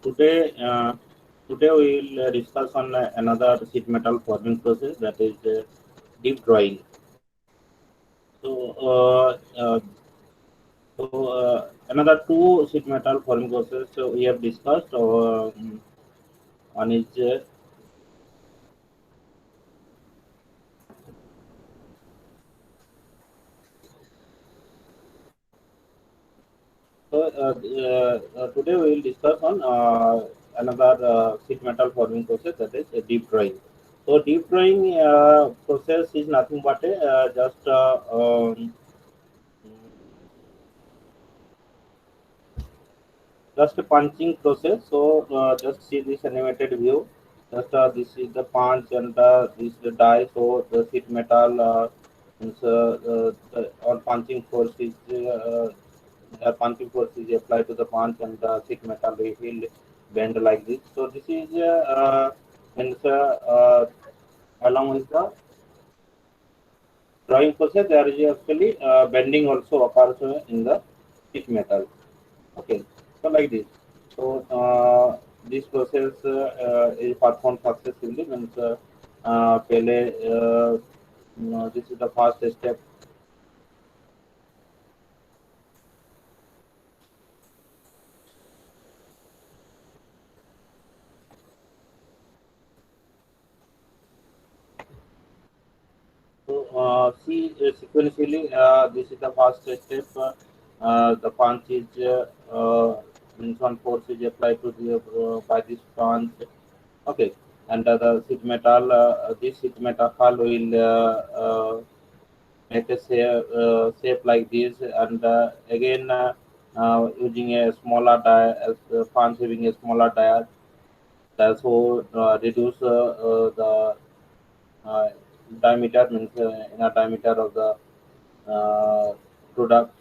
today we will discuss on another sheet metal forming process, that is deep drawing. So, another two sheet metal forming process we have discussed. One is today we will discuss on another sheet metal forming process, that is deep drawing. So deep drawing process is nothing but a just a punching process. So just see this animated view. Just this is the punch and this is the die. So the sheet metal or punching force is punching force is applied to the punch, and the sheet metal will bend like this. So this is means, along with the drawing process, there is actually bending also occurs in the sheet metal. Okay, so like this. So this process is performed successfully. Means Pele, this is the first step. So see sequentially, this is the first step. The punch is means one force is applied to the by this punch. Okay, and the sheet metal, this sheet metal will make a shape like this, and again using a smaller die, as punch having a smaller die, that will reduce the uh, diameter, means inner diameter of the product,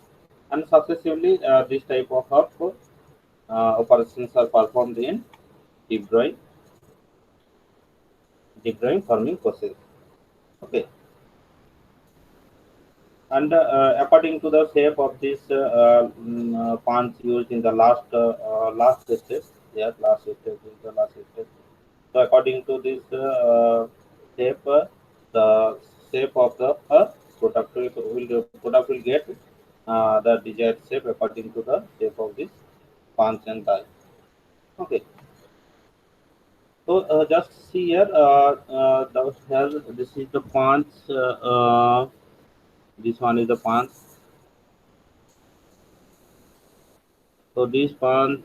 and successively this type of operations are performed in deep drawing forming process. Okay, and according to the shape of this punch used in the last step, yes, last step is the last step. So according to this shape, the shape of the product will get the desired shape according to the shape of this punch and die. Okay, so just see here, this is the punch. This one is the punch. So these punch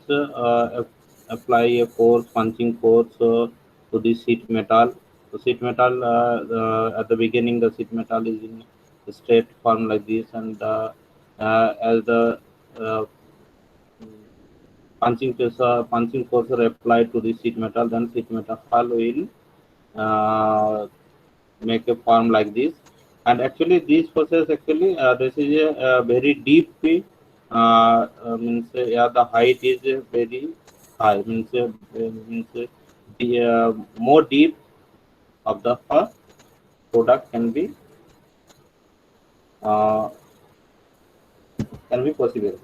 apply a force, punching force to the sheet metal. The sheet metal, at the beginning, the sheet metal is in a straight form like this, and as the uh, punching force are applied to the sheet metal, then sheet metal will uh, make a form like this. And actually this process, actually this is a very deep means yeah, the height is very high, means the more deep of the product uh, can be possible.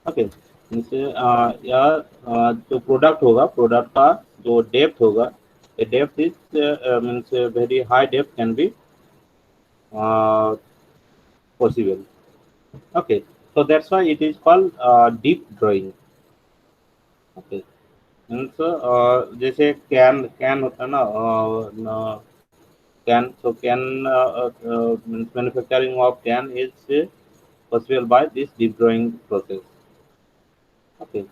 Okay, means या जो product होगा, product का जो depth होगा, the depth is means very high depth can be uh, possible. Okay, so that's why it is called deep drawing. Okay, means जैसे can होता है ना, can, so can means manufacturing of can is possible by this deep drawing process. Okay,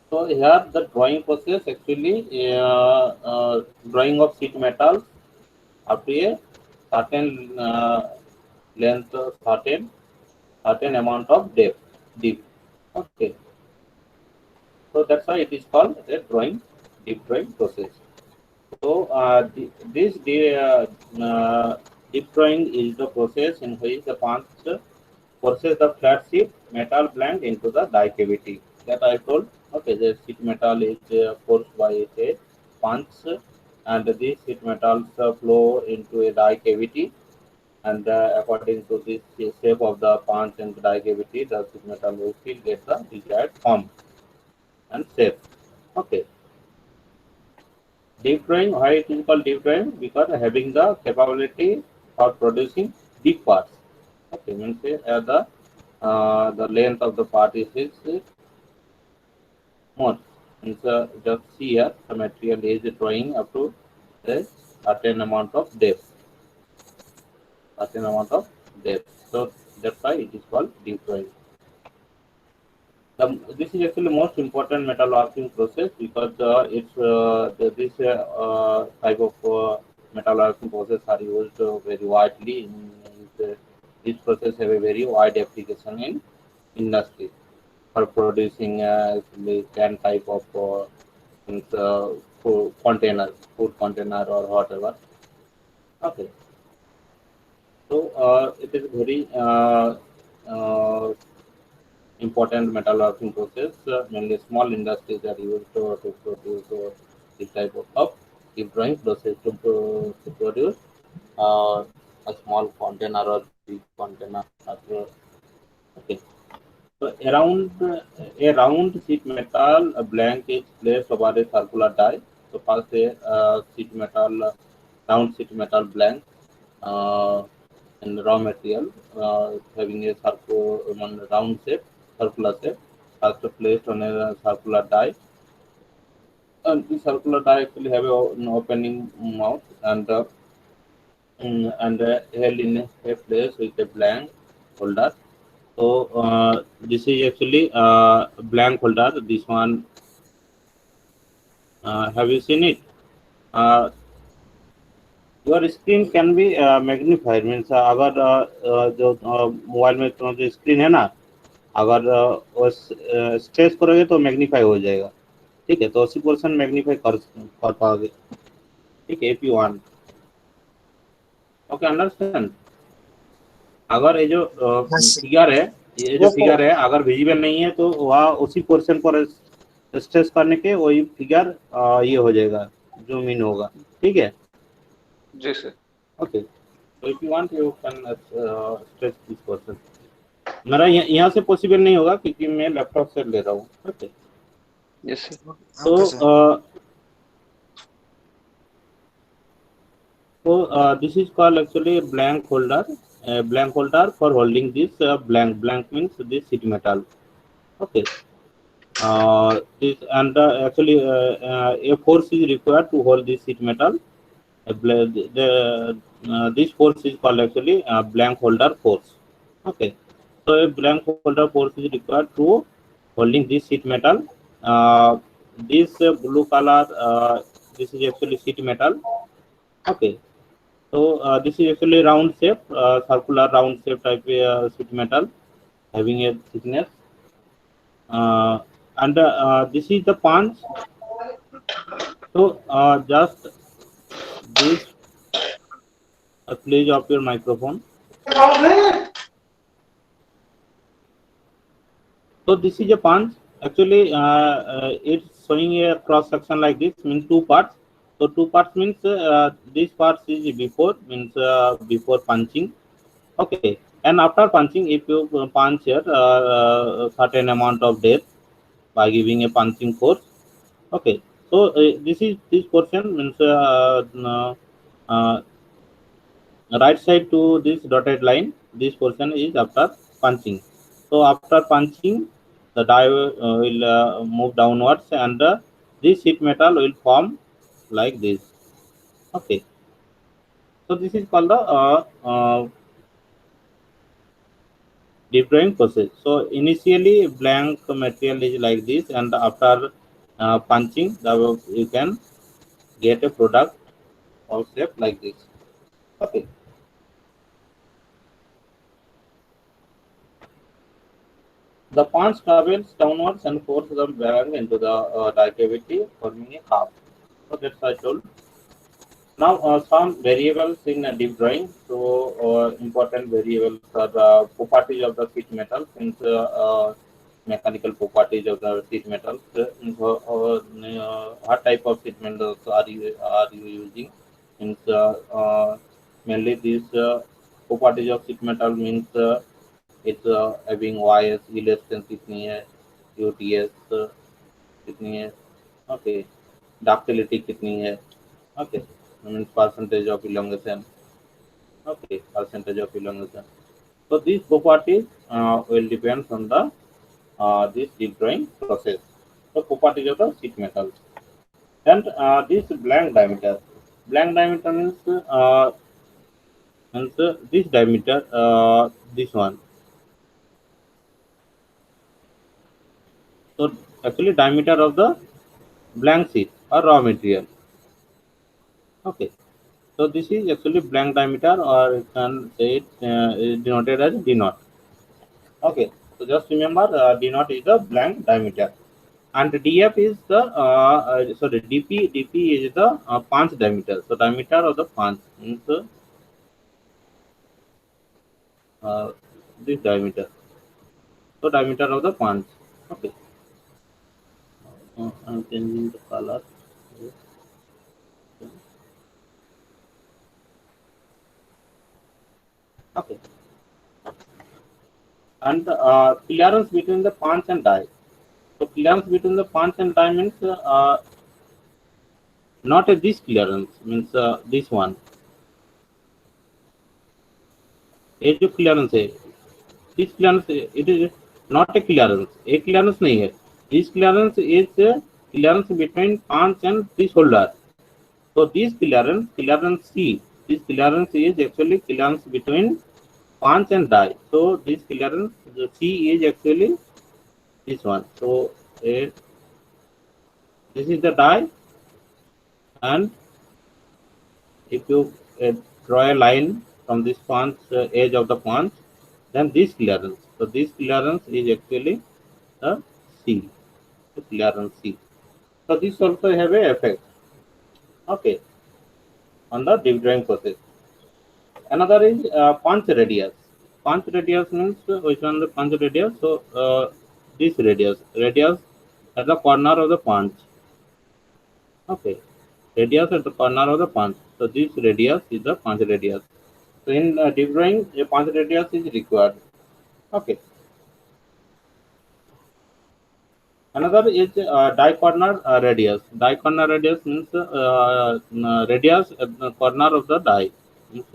so here the drawing process actually drawing of sheet metals up to a certain length, certain amount of depth, deep. Okay, so that's why it is called a deep drawing process. So deep drawing is the process in which the punch forces the flat sheet metal blank into the die cavity. That I told. Okay, the sheet metal is forced by a punch, and these sheet metals flow into a die cavity, and according to this shape of the punch and die cavity, the sheet metal will still get the desired form and shape. Okay. Deep drawing, why it is called deep drawing? Because having the capability of producing deep parts. Okay, means the length of the part is more. Means just see here the material is drawing up to a certain amount of depth. Certain amount of depth. So that's why it is called deep drawing. This is actually most important metalworking process because this type of metalworking process are used very widely. This process have a very wide application in industry for producing actually can type of means, food container or whatever. Okay, so it is very important metalworking process. Mainly small industries are used to produce this type of deep drawing process to produce uh, a small container or big container. Okay. So a round sheet metal a blank is placed over a circular die. So first sheet metal round sheet metal blank uh, and raw material having a round shape, circular shape, first placed on a circular die. And the circular die actually have an opening mouth and held in a place with a blank holder. So this is actually blank holder. This one, have you seen it? Uh, your screen can be magnified. Means अगर जो mobile में तुम्हारा जो screen है ना, अगर वो stretch करोगे तो मैग्नीफाई हो जाएगा. ठीक है, तो 80% मैग्नीफाई कर पाओगे. ठीक है, if you want. Okay, understand. अगर ये जो Yes, sir. फिगर है, ये जो Yes, sir. फिगर है अगर विजिबल नहीं है तो वह उसी पोर्शन पर स्ट्रेस करने के वही फिगर ये हो जाएगा, जूम इन होगा. ठीक है. जी सर. ओके, तो if you want you can stretch this portion. मेरा यहाँ से पॉसिबल नहीं होगा क्योंकि मैं लैपटॉप से ले रहा हूँ. Okay, yes sir. तो Okay, sir. this is called actually a blank holder. A blank holder for holding this blank means this sheet metal. Okay. This and actually a force is required to hold this sheet metal. This force is called actually blank holder force. Okay, so a blank holder force is required to holding this sheet metal. This blue color, this is actually sheet metal. Okay, so this is actually round shape, circular round shape type sheet metal having a thickness. Uh, and this is the punch. So just this, please off your microphone. So this is a punch. Actually, it's showing a cross section like this. Means two parts. So two parts means this part is before, means before punching. Okay, and after punching, if you punch here a certain amount of depth by giving a punching force. Okay, so this portion means right side to this dotted line. This portion is after punching. So after punching, the die will move downwards, and this sheet metal will form like this. Okay, so this is called the deep drawing process. So initially blank material is like this, and after punching, you can get a product or shape like this. Okay. The punch travels downwards and forces the blank into the die cavity, forming a half. So that's I told. Now some variables in deep drawing. So important variables are properties of the sheet metal, since mechanical properties of the sheet metals. What type of sheet metals are you using? Means mainly these properties of sheet metal means it's having YS, elastance कितनी है, UTS कितनी है, okay, ductility कितनी है, okay, means percentage of elongation, okay, percentage of elongation. So these properties will depend on the this deep drawing process. So properties of the sheet metal. And this blank diameter. Blank diameter means this diameter, this one. So actually diameter of the blank sheet or raw material. Okay. So this is actually blank diameter, or you can say it is denoted as D naught. Okay. So just remember D naught is the blank diameter. And DF is the sorry, DP is the punch diameter. So diameter of the punch means this diameter. So diameter of the punch. Okay. I'm changing the color. Okay. And clearance between the punch and die. So clearance between the punch and die means not a this clearance, means this one. ये जो clearance है, this clearance it is not a clearance. एक clearance नहीं है. This clearance is clearance between punch and this holder. So this clearance C, this clearance is actually clearance between punch and die. So this clearance the C is actually this one. So this is the die, and if you draw a line from this punch edge of the punch, then this clearance. So this clearance is actually the C, the clearance C. So this also have a effect. Okay, on the deep drawing process. Another is punch radius. Punch radius means which one the punch radius? So this radius at the corner of the punch. Okay, radius at the corner of the punch. So this radius is the punch radius. So in deep drawing, a punch radius is required. Okay. Another is die corner radius. Die corner radius means radius at the corner of the die. Means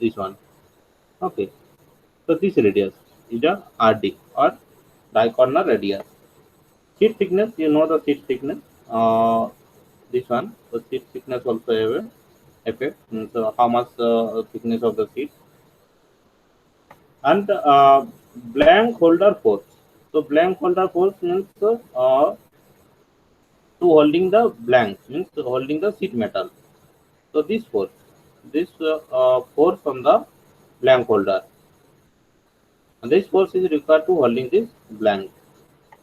this one. Okay. So this radius is a RD or die corner radius. Sheet thickness, you know the sheet thickness. This one. So sheet thickness also have a effect. So how much thickness of the sheet. And blank holder force. So blank holder force means to holding the blank, means holding the sheet metal. So this force on the blank holder, and this force is required to holding this blank.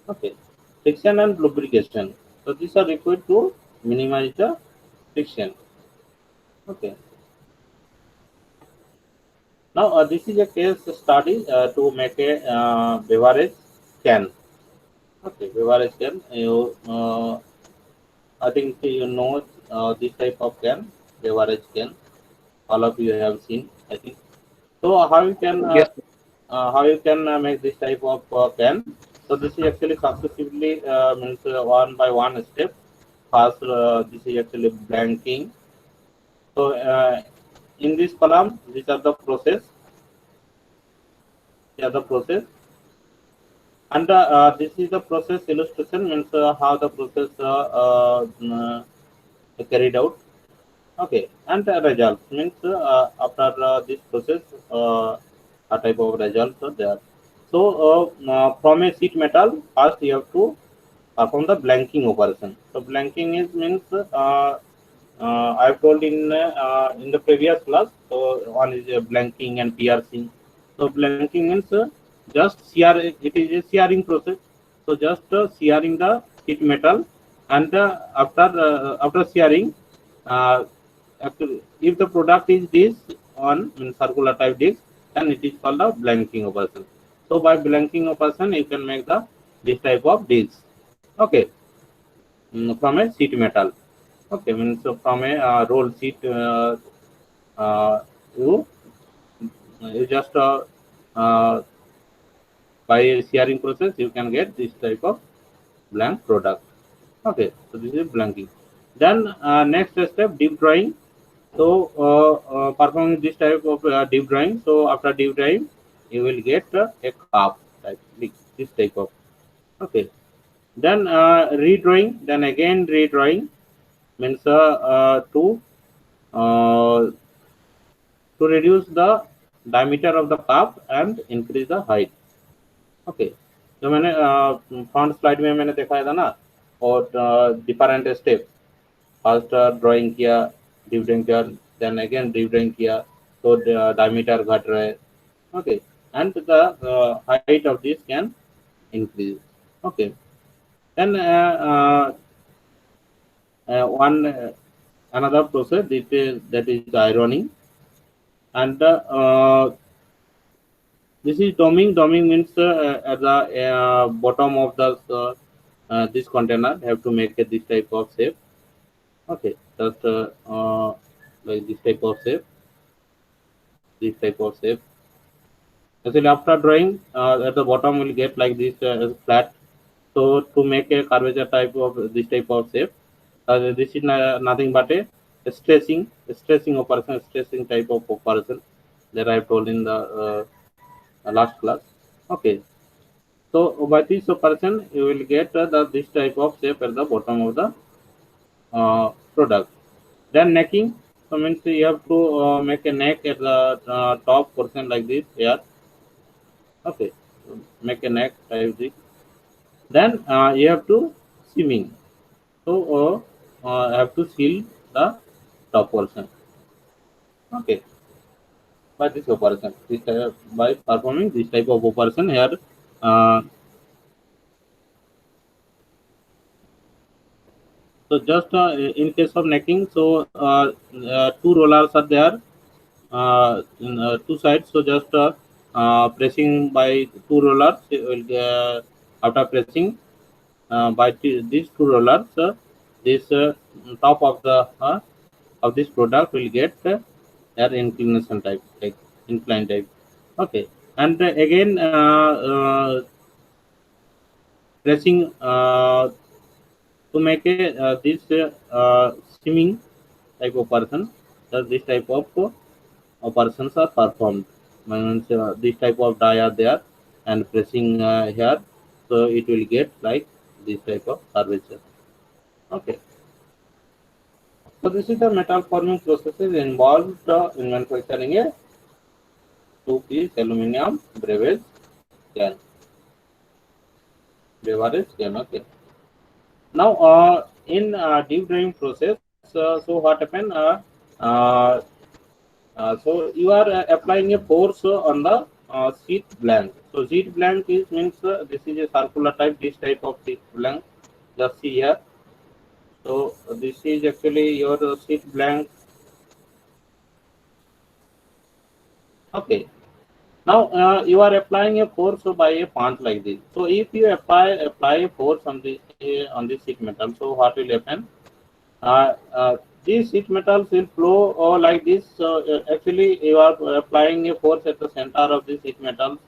Okay, friction and lubrication. So these are required to minimize the friction. Okay. Now this is a case study to make a beverage can. Okay, beverage can. I think you know this type of can, beverage can. All of you have seen, I think. So Yes. how you can make this type of can? So this is actually successively means one by one step. First, this is actually blanking. So in this column, these are the process. These are the process. And this is the process illustration, means how the process carried out. Okay, and results means after this process, a type of results are there. So from a sheet metal, first you have to perform the blanking operation. So blanking is means I've told in the previous class. So one is blanking and piercing. So blanking means just sear. It is a searing process. So just searing the sheet metal, and after searing, uh, actually, if the product is this on circular type disc, then it is called a blanking operation. So by blanking operation, you can make the this type of disc. Okay, from a sheet metal. Okay, means so from a roll sheet, you you just by shearing process you can get this type of blank product. Okay, so this is blanking. Then next step, deep drawing. So performing this type of deep drawing. So after deep drawing, you will get a cup type, like this type of. Okay. Then redrawing. Then again redrawing means uh, to reduce the diameter of the cup and increase the height. Okay, जो मैंने front slide में मैंने दिखाया था ना, और different step, first drawing किया, deep drawing किया, देन अगेन डीप ड्राइंग किया, तो डायमीटर घट रहे. Okay, and the height of this can increase. Okay, then one another process that is ironing, and this is doming. Doming means at the bottom of the this container have to make this type of shape. Okay, just like this type of shape, this type of shape. Actually, after drawing, at the bottom will get like this flat. So to make a curvature type of this type of shape, this is nothing but a stressing operation, stressing type of operation that I have told in the last class. Okay, so by this operation, you will get this type of shape at the bottom of the product. Then necking, so means you have to make a neck at the top portion like this here. Okay, so make a neck type this. Then you have to seaming. So have to seal the top portion. Okay, by this operation, this by performing this type of operation here. Uh, So just in case of necking, so two rollers are there, in two sides. So just pressing by two rollers, it will, after pressing by these two rollers, this top of this product will get air inclination type, like incline type. Okay, and again pressing to make a this skimming type of person, this type of operations are performed. Means this type of die are there and pressing here, so it will get like this type of curvature. Okay, so this is the metal forming processes involved in manufacturing a two-piece aluminum beverage can. Okay. Now, in deep drawing process, so what happen? Uh, so you are applying a force on the sheet blank. So sheet blank is means this is a circular type. This type of sheet blank. Just see here. So this is actually your sheet blank. Okay. Now you are applying a force by a punch like this. So if you apply a force on this sheet metal, so what will happen? These sheet metals will flow like this. So actually, you are applying a force at the center of this sheet metals,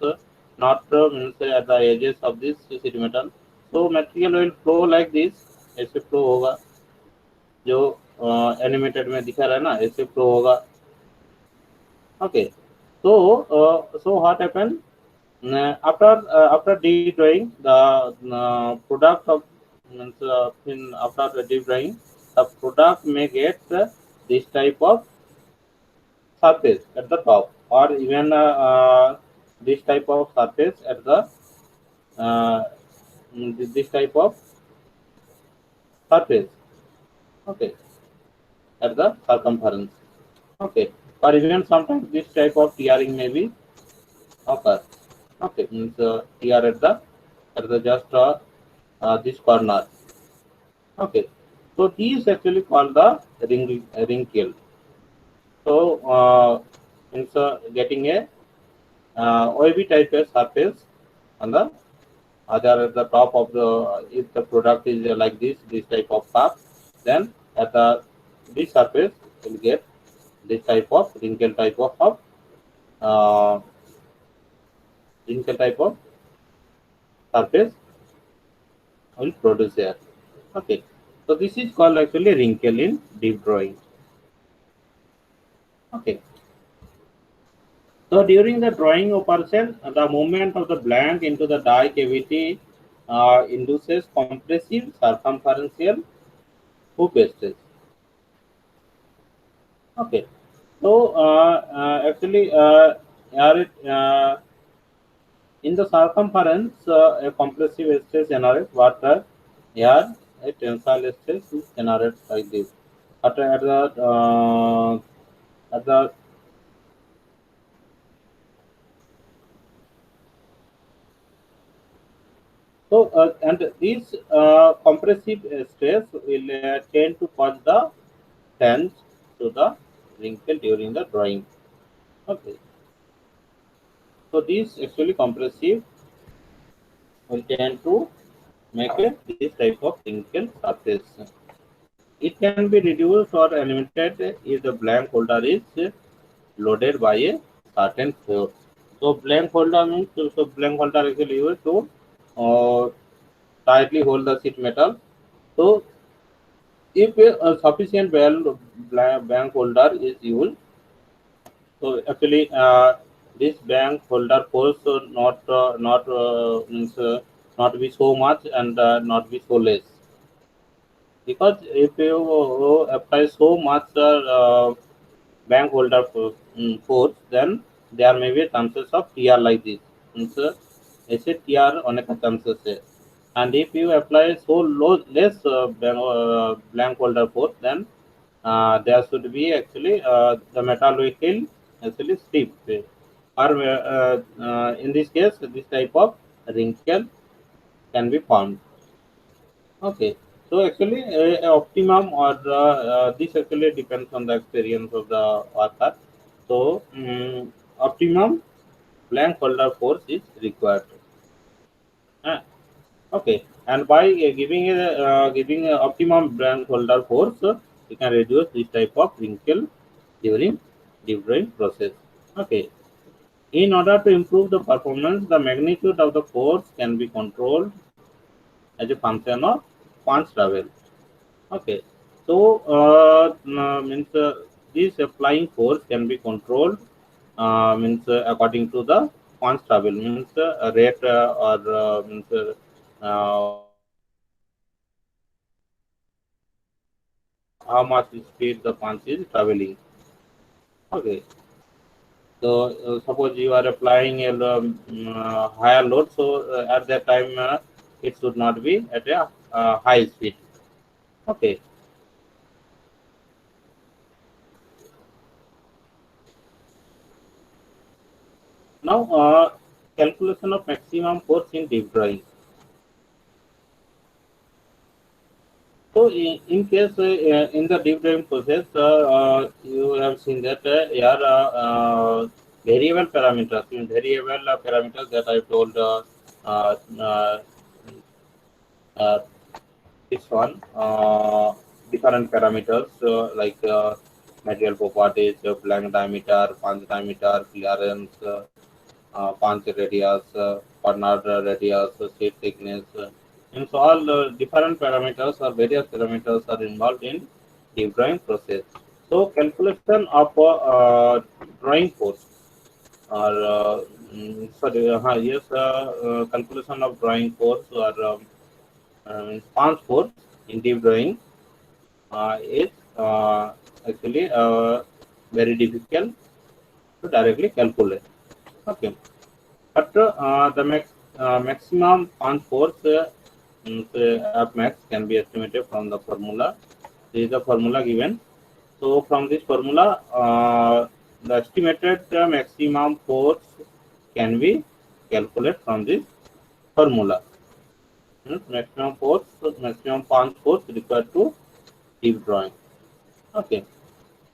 not means at the edges of this sheet metal. So material will flow like this. ऐसे flow होगा, जो animated में दिखा रहा है ना, ऐसे flow होगा. Okay, so so what happened? After deep drawing, the product of means after the deep drawing, the product may get this type of surface at the top, or even this type of surface at the uh, this type of surface. Okay, at the circumference. Okay, or even sometimes this type of tearing may be occur. Okay, means tear at the just this corner. Okay, so these actually called the wrinkle. So means getting a OAB type of surface on the other at the top of the, if the product is like this type of cup, then at the this surface will get this type of wrinkle type of uh, wrinkle type of surface will produce here. Okay, so this is called actually wrinkle in deep drawing. Okay, so during the drawing operation, the movement of the blank into the die cavity induces compressive circumferential hoop stress. Okay, so actually here in the circumference a compressive stress generates, but here a tensile stress is generated like this. But at the so and these compressive stress will tend to cause the tends to the wrinkle during the drawing. Okay, so these actually compressive will tend to make this type of wrinkle surface. It can be reduced or eliminated if the blank holder is loaded by a certain force. So blank holder means so blank holder is used to uh, tightly hold the sheet metal. So if a sufficient blank holder is used, so actually this blank holder force means not be so much and not be so less, because if you apply so much bank holder force, then there may be chances of TR like this. Means ऐसे TR होने का chances है. And if you apply so less blank holder force, then there should be actually the metal will actually stiff. Or in this case, this type of wrinkle can be formed. Okay. So actually, optimum or this actually depends on the experience of the author. So optimum blank folder force is required. Uh, okay, and by giving a optimum blank folder force, you can reduce this type of wrinkle during drawing process. Okay. In order to improve the performance, the magnitude of the force can be controlled as a function of punch travel. Okay, so means this applying force can be controlled means according to the punch travel, means rate or means how much speed the punch is traveling. Okay, so suppose you are applying a higher load, so at that time it should not be at a high speed. Okay, now calculation of maximum force in deep drawing. So, in case in the deep diving process, you have seen that here variable parameters, variable parameters that I told uh, uh, uh, this one, different parameters like material properties, blank diameter, punch diameter, clearance, punch radius, corner radius, sheet thickness. And so all different parameters or various parameters are involved in the drawing process. So calculation of drawing force or sorry, yes, calculation of drawing force or punch force in deep drawing is actually very difficult to directly calculate. Okay. But the maximum punch force F max can be estimated from the formula. This is the formula given. So from this formula, the estimated maximum force can be calculated from this formula. Maximum force, maximum punch force required to deep drawing. Okay.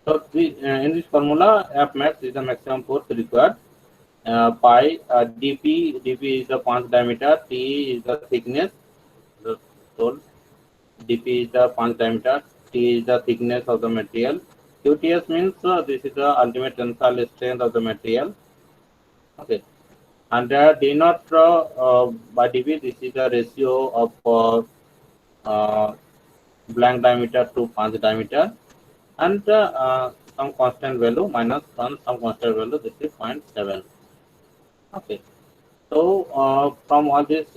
So in this formula, F max is the maximum force required pi dp is the punch diameter, t is the thickness, the told dp is the punch diameter, t is the thickness of the material, qts means this is the ultimate tensile strength of the material, Okay, and D naught by dB, this is the ratio of uh, blank diameter to punch diameter, and some constant value minus some constant value, this is 0.7. Okay, so from all these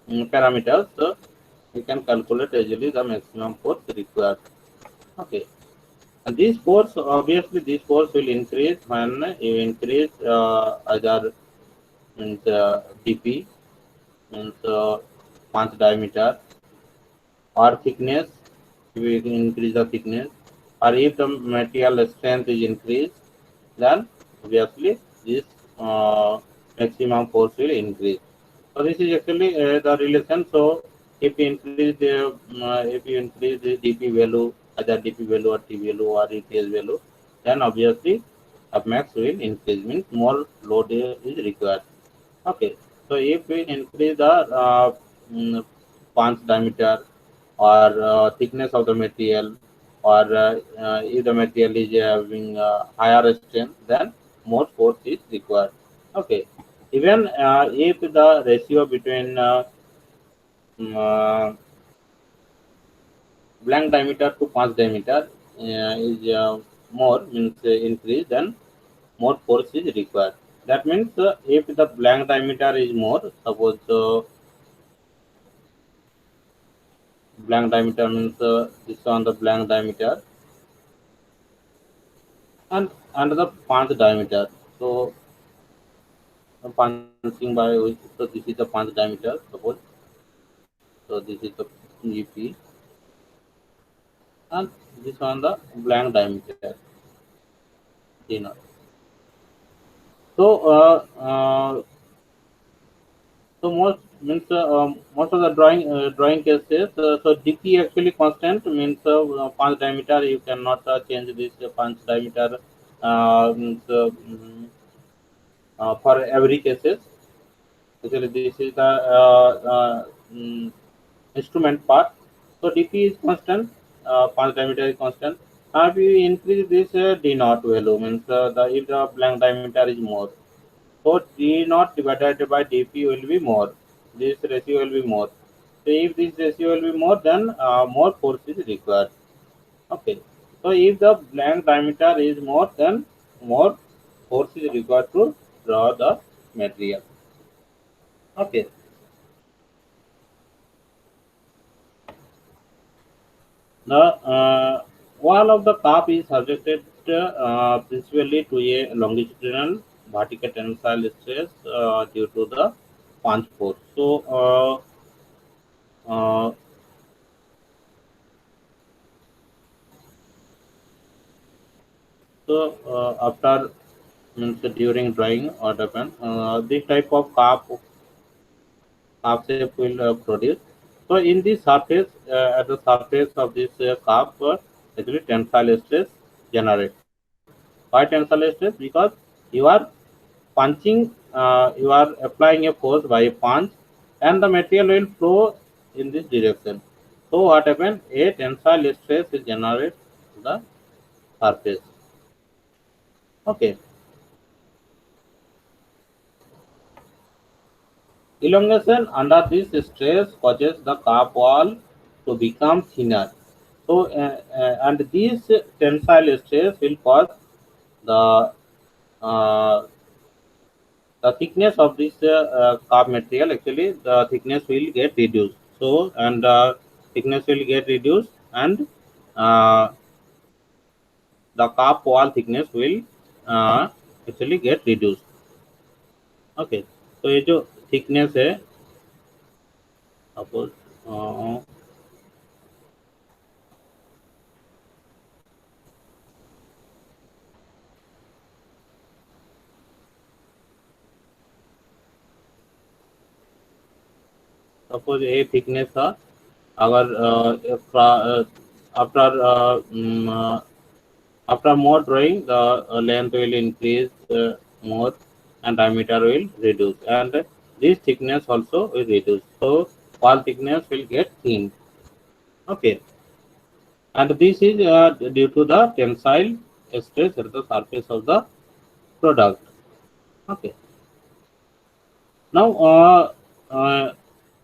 parameters, we can calculate easily the maximum force required. Okay, and this force, obviously this force will increase when you increase either means dp, means punch diameter, or thickness. We increase the thickness, or if the material strength is increased, then obviously this maximum force will increase. So this is actually the relation. So if you increase the dp value, either dp value or t value or ETS value, then obviously F max will increase, means more load is required. Okay, so if we increase the punch diameter or thickness of the material, or if the material is having higher strength, then more force is required. Okay, even if the ratio between uh, blank diameter to punch diameter is more, means increase, then more force is required. That means if the blank diameter is more, suppose blank diameter means this on the blank diameter, and the punch diameter. So punching by which, so this is the punch diameter, suppose. So this is the GP, and this on the blank diameter, you know. So so most of the drawing cases, so dp actually constant, means punch diameter you cannot change this punch diameter means for every cases. Actually, this is the instrument part. So dp is constant, punch diameter is constant. Now if you increase this d naught value, means if the blank diameter is more, so d naught divided by dp will be more. This ratio will be more. So if this ratio will be more, then more force is required. Okay. So if the blank diameter is more, then more force is required to draw the material. Okay. The wall of the cup is subjected principally to a longitudinal vertical tensile stress due to the punch force. Uh, after, means during drying, what happen? This type of cup shape will produce. So in this surface, at the surface of this cup, actually tensile stress generate. Why tensile stress? Because you are punching, you are applying a force by a punch, and the material will flow in this direction. So what happens? A tensile stress is generated to the surface. Okay. Elongation under this stress causes the cup wall to become thinner. So and this tensile stress will cause the uh, the thickness of this carb material, actually the thickness will get reduced. So and thickness will get reduced, and uh, the carb wall thickness will uh, actually get reduced. Okay, so ये जो thickness है, suppose uh, suppose ये thickness था, अगर after after more drawing, the length will increase more, and diameter will reduce, and this thickness also will reduce. So wall thickness will get thin. Okay, and this is due to the tensile stress at the surface of the product. Okay. Now,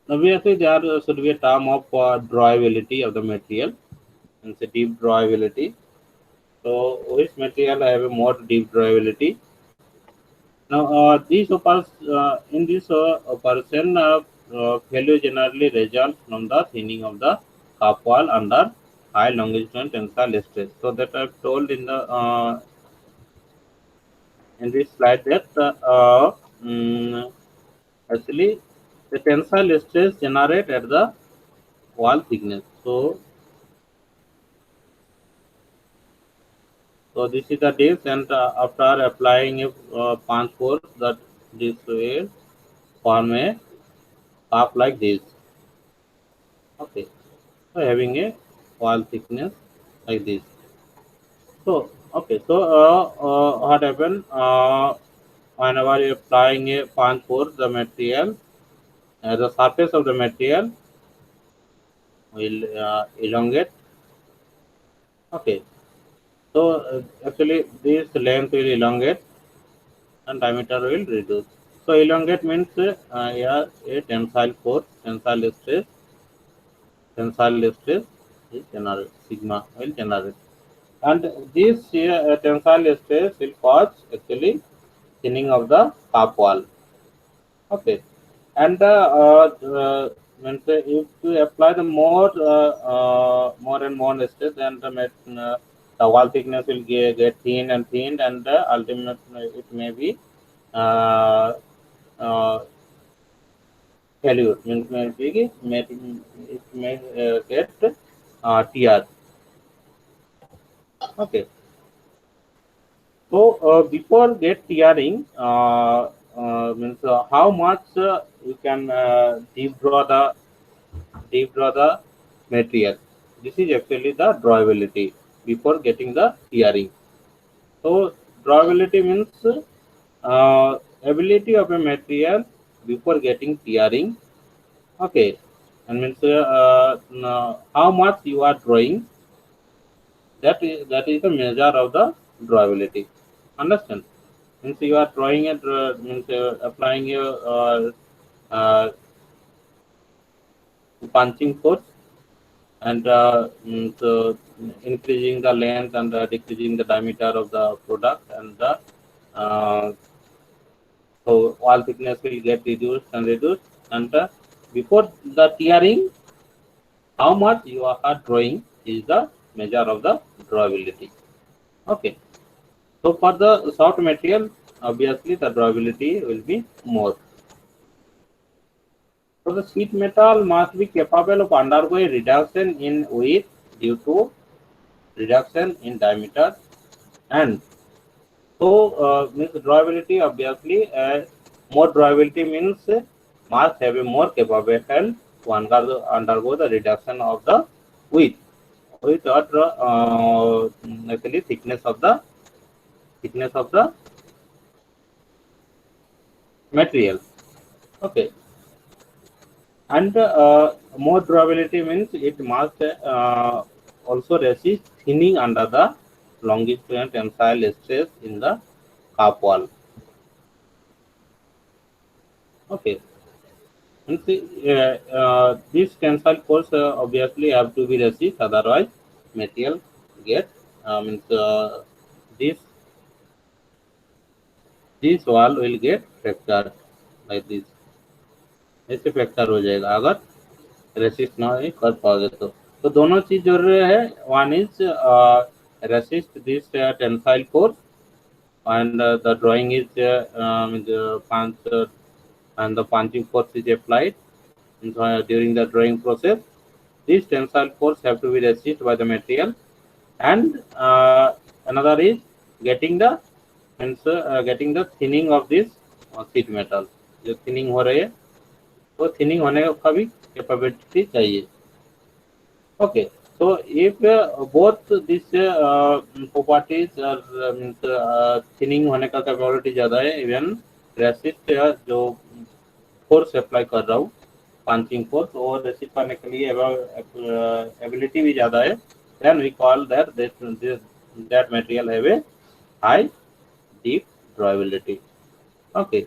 obviously there should be a term of drawability of the material, and it's a deep drawability. So, which material have a more deep drawability? Now, in this operation, failure generally results from the thinning of the cup wall under high longitudinal tensile stress. So that I've told in this slide that actually the tensile stress generate at the wall thickness. So this is the disk, and after applying a punch force, that this will form a cup like this. Okay, so having a wall thickness like this. So okay, so what happen whenever you applying a punch force, the material, the surface of the material will elongate. Okay, so actually this length will elongate and diameter will reduce. So elongate means here a tensile force, tensile stress is generate, sigma will generate, and this tensile stress will cause actually thinning of the cup wall. Okay, and means if you apply the more and more stress, then the wall thickness will get thin and thin, and ultimately it may be uh, uh, failure. Means it may get tear. Okay, so before get tearing, means how much you can deep draw the material. This is actually the drawability before getting the tearing. So drawability means ability of a material before getting tearing. Okay, and means how much you are drawing. That is the measure of the drawability. Understand? Means you are drawing it, means applying a punching force, and so increasing the length and decreasing the diameter of the product, and the so wall thickness will get reduced, and before the tearing, how much you are drawing is the measure of the drawability. Okay, so for the soft material, obviously the drawability will be more. So the sheet metal must be capable of undergoing reduction in width due to reduction in diameter, and so means drawability, obviously more drawability means must have a more capable to undergo the reduction of the width or actually thickness of the material. Okay, and more durability means it must also resist thinning under the longitudinal tensile stress in the cup wall. Okay, and see, this tensile force obviously have to be resist, otherwise material get means this this wall will get fractured like this. ऐसे fracture हो जाएगा अगर resist ना ही कर पाओगे तो दोनों चीज जरूरी है. One is resist this tensile force, and the drawing is punch and the punching force is applied during the drawing process. This tensile force have to be resisted by the material, and another is getting the getting the thinning of this sheet metal. जो thinning हो रही है तो thinning होने का भी capability चाहिए. Okay, so if both these properties are means thinning होने का capability ज़्यादा है, even resist जो force apply कर रहा हूँ punching force और resist करने के लिए ability भी ज़्यादा है, then we call that that material have a high deep drawability. Okay.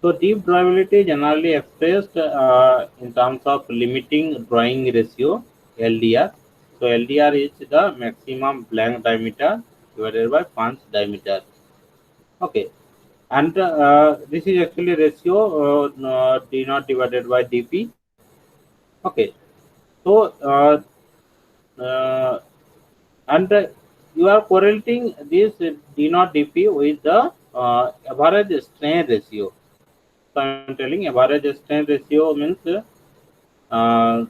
So deep drawability generally expressed in terms of limiting drawing ratio LDR. So LDR is the maximum blank diameter divided by punch diameter. Okay, and this is actually ratio D naught divided by dp. Okay, so uh, and you are correlating this d naught dp with the average strain ratio. So I am telling average strain ratio means uh,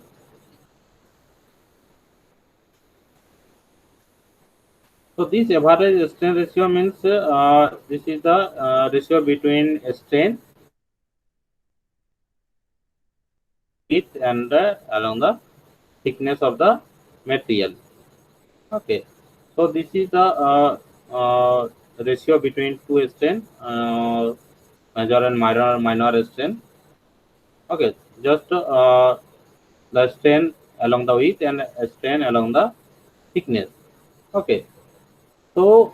so this average strain ratio means this is the ratio between strain width and along the thickness of the material. Okay, so this is the ratio between two strain, major and minor strain. Okay, just the strain along the width and strain along the thickness. Okay, so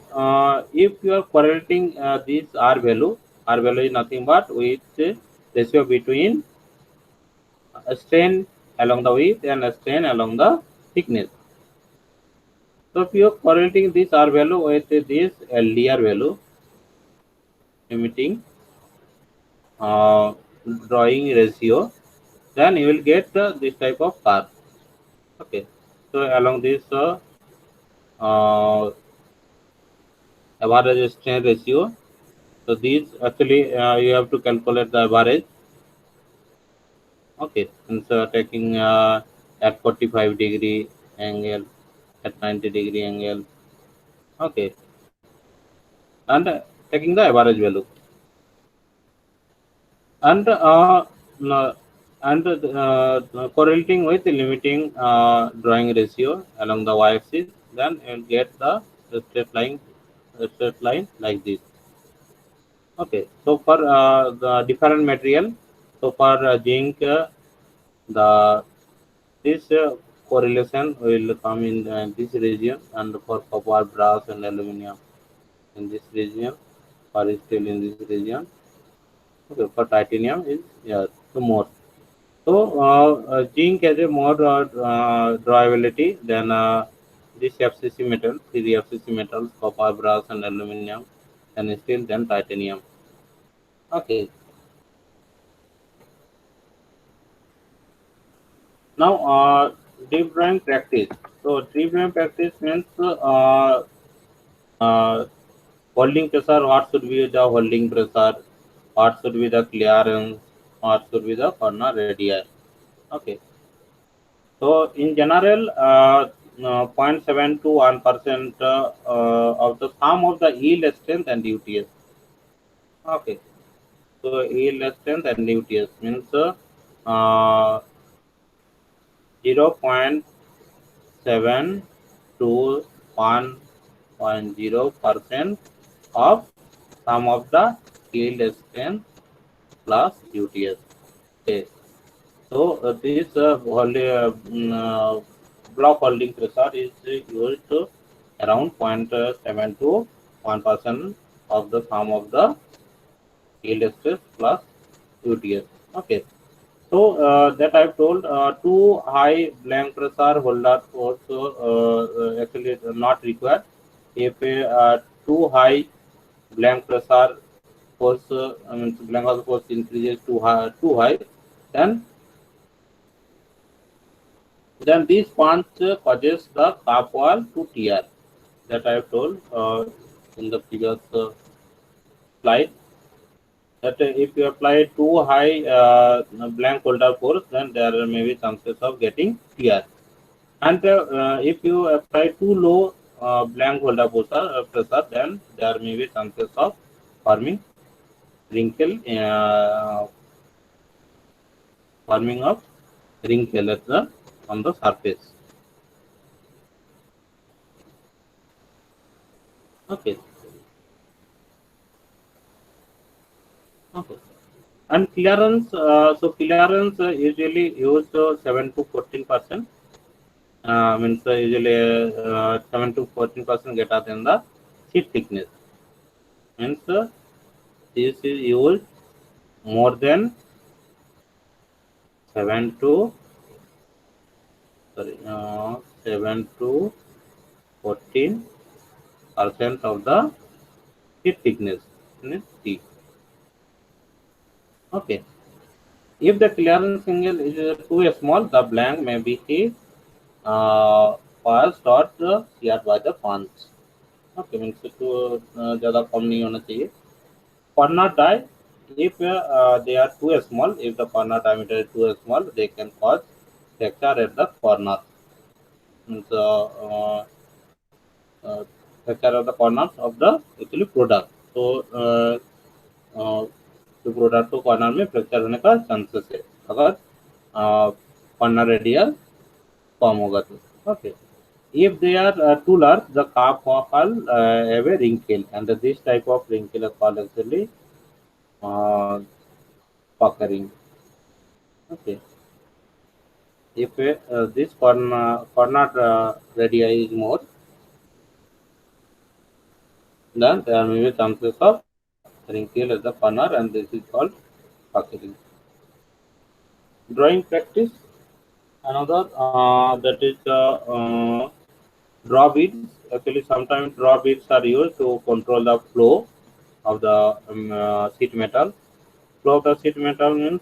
if you are correlating this R value is nothing but with ratio between a strain along the width and a strain along the thickness. So if you are correlating this R value with this LDR value, limiting uh, drawing ratio, then you will get this type of curve. Okay, so along this uh, average strain ratio, so these actually you have to calculate the average. Okay, and so taking at 45-degree angle, at 90-degree angle. Okay, and taking the average value, and no- and correlating with the limiting drawing ratio along the y-axis, then you will get the straight line like this. Okay, so for the different material, so for zinc, the this correlation will come in this region, and for copper, brass, and aluminum in this region, or steel in this region. Okay, for titanium is the more. So zinc has a more drawability than this FCC metal, three FCC metals, copper, brass, and aluminum, and steel than titanium. Okay. Now, deep drawing practice. So, deep drawing practice means uh, holding pressure. What should be the holding pressure? What should be the clearance? What should be the corner radii? Okay. So, in general, 0.7 to 1% of the sum of the yield strength and UTS. Okay. So, yield strength and UTS means 0.7 to 1.0% of sum of the yield strength plus UTS. Okay. So this block holding pressure is used to around 0.7 to 1% of the sum of the yield stress plus UTS. Okay. So that I've told too high blank pressure holder force actually not required. If too high blank pressure force, I mean blank pressure force increases too high, then this punch causes the cap wall to tear. That I have told in the previous slide. That if you apply too high blank holder force, then there may be chances of getting tear. And if you apply too low blank holder pressure, then there may be chances of forming wrinkle, forming of wrinkle at on the surface. Okay. Okay. And clearance, so clearance usually used 7 to 14%. Means usually 7 to 14% greater than the sheet thickness. means this is used more than 7 to 7 to 14% of the sheet thickness in T. Okay. If the clearance angle is too small, the blank may be hit first or sheared by the punch. Okay, means to ज़्यादा कम नहीं होना चाहिए. Corner die, if they are too small, if the corner diameter is too small, they can cause fracture at the corner. Means fracture of the corners of the actually product. So जो product को corner में fracture होने का chances है अगर corner radial कम होगा तो. Okay. If they are too large, the calf will have a wrinkle, and this type of wrinkle is called actually uh, puckering. Okay. If this corner radii is more, then there may be chances of wrinkle at the corner, and this is called puckering. Drawing practice. Another that is draw beads. Actually, sometimes draw beads are used to control the flow of the sheet metal. Flow of the sheet metal means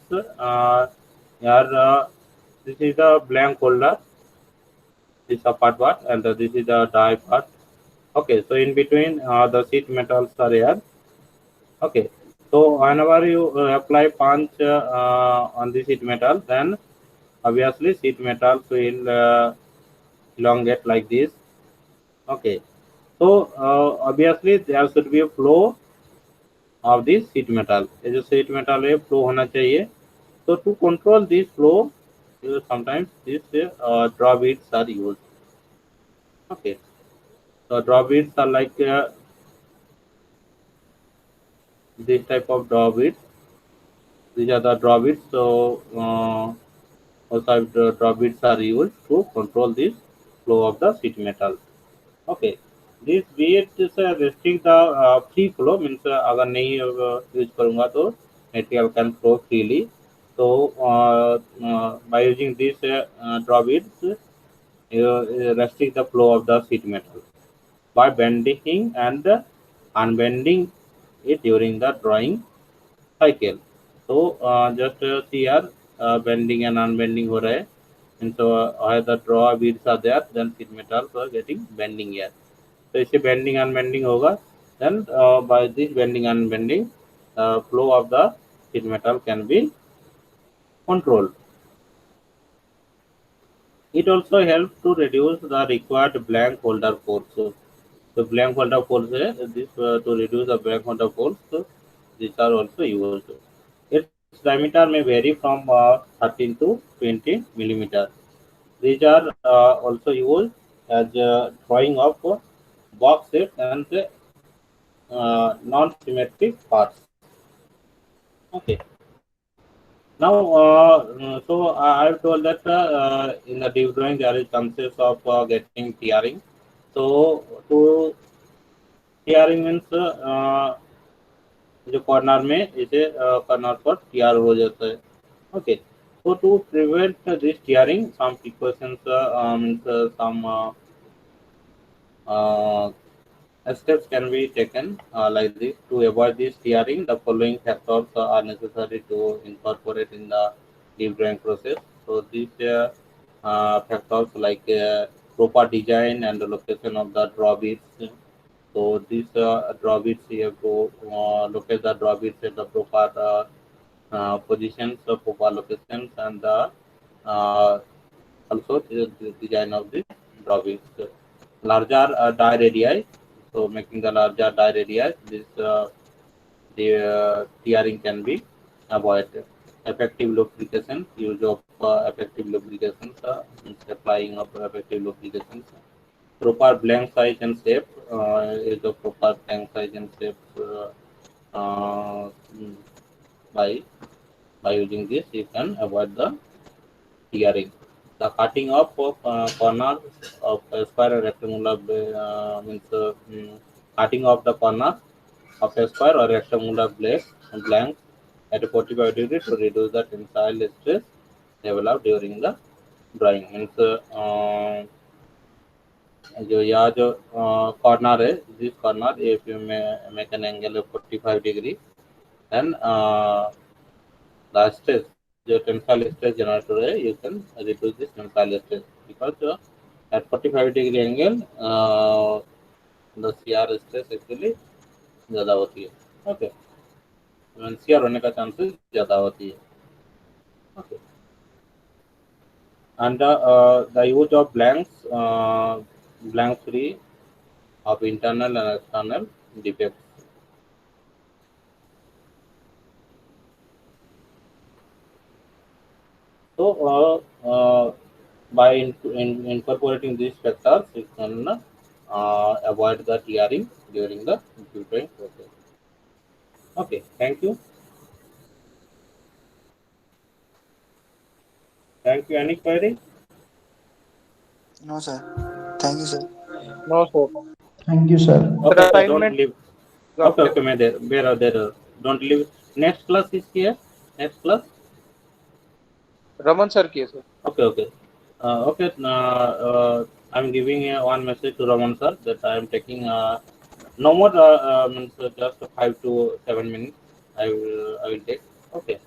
here this is the blank holder, this is the part, and this is the die part. Okay, so in between the sheet metals are here. Okay, so whenever you apply punch on the sheet metal, then obviously sheet metals will elongate like this. Okay, so obviously there should be a flow of this sheet metal. ये जो sheet metal है flow होना चाहिए. So to control this flow, sometimes these draw beads are used. Okay, so draw beads are like this type of draw beads. These are the draw beads. So also the draw beads are used to control this flow of the sheet metal. Okay, this beads restrict the free flow, means अगर नहीं use करूँगा तो material can flow freely. So by using these draw beads, you restrict the flow of the sheet metal by bending and unbending it during the drawing cycle. So just see here bending and unbending हो रहा है. And so where the draw beads are there, then sheet metals are getting bending here. So इससे bending unbending होगा. Then by this bending unbending, flow of the sheet metal can be controlled. It also helps to reduce the required blank holder force. So the blank holder force this to reduce the blank holder force. So these are also used. Its diameter may vary from 13 to 20 millimeter. These are also used as drawing of box shapes and non-symmetric parts. Okay. Now, so I've told that in the deep drawing there is chances of getting tearing. So to tearing means जो corner में इसे corner पर TR हो जाता है. Okay, so to prevent this tearing, some precautions means some steps can be taken like this. To avoid this tearing, the following factors are necessary to incorporate in the deep drawing process. So these factors like proper design and the location of the draw beads. So these draw beads, you have to locate the draw beads at the proper positions, proper locations, and the also the design of the draw beads. Larger die radii, so making the larger die radii, this the tearing can be avoided. Effective lubrication, use of effective lubrications, applying of effective lubrications. Proper blank size and shape, is the proper blank size and shape uh, by using this you can avoid the tearing. The cutting off of corners of square and rectangular means cutting off the corner of a square or rectangular blank at a 45 degree to reduce the tensile stress developed during the drawing. Means जो यहाँ जो corner है, this corner if you make an angle of 45 degree, then the stress जो tensile stress generated है, you can reduce this tensile stress because at 45 degree angle the shear stress actually ज़्यादा होती है. Okay, shear होने का chances ज़्यादा होती है. Okay, and the use of blank free of internal and external defects. So by incorporating these factors, you can avoid the tearing during the filtering process. Okay, thank you. Thank you. Any query? No, sir. Thank you, sir. No, sir. Thank you, sir. Okay, don't Assignment. leave. Okay, okay, may there. Don't leave. Next class is here. Next class. Raman sir की है sir. Okay, okay. Okay, I'm giving one message to Raman sir that I am taking no more means just 5 to 7 minutes. I will take. Okay.